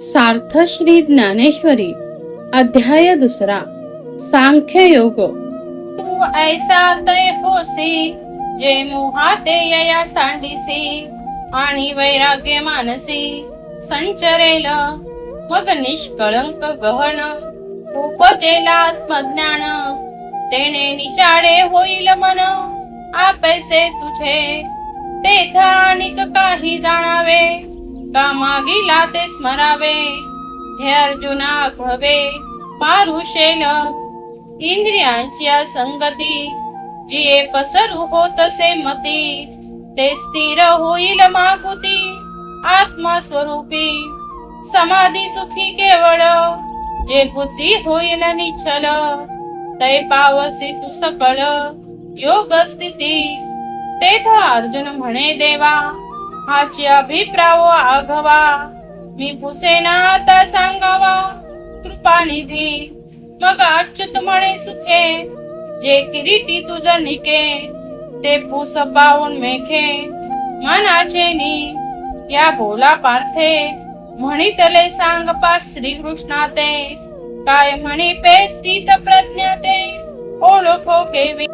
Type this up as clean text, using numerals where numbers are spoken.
सार्थ श्री ज्ञानेश्वरी अध्याय 2 सांख्य योग। तू ऐसा तय होसी जे मोहाते यया सांडिसी आणि वैराग्य मानसी संचरेल मग निष्कळंक गहन उपजेला आत्मज्ञान तेने निचाडे होईल मन आपैसे तुझे तेथ अनिक काही जाणावे का मागीला ते स्मरावे हे अर्जुना आठवे मारुशेल इंद्रियांची संगती जी पसरू होतसे मती ते स्थिर होईल मागुती आत्मा स्वरूपी समाधी सुखी केवळ जे बुद्धी होईल निश्चल तै पावसी तू सकळ योग स्थिती तेथ अर्जुन म्हणे देवा हाची अभिप्राव आघवा मी पुसेना आता सांगावा कृपानिधी मग अच्युत म्हणे सुखे जे किरीटी तुझ निके ते पुस पावून मेखे मनाचे नी या बोला पार्थे म्हणितले सांग पा श्रीकृष्णा ते काय म्हणी पे स्थित प्रज्ञा ते ओळखो केवी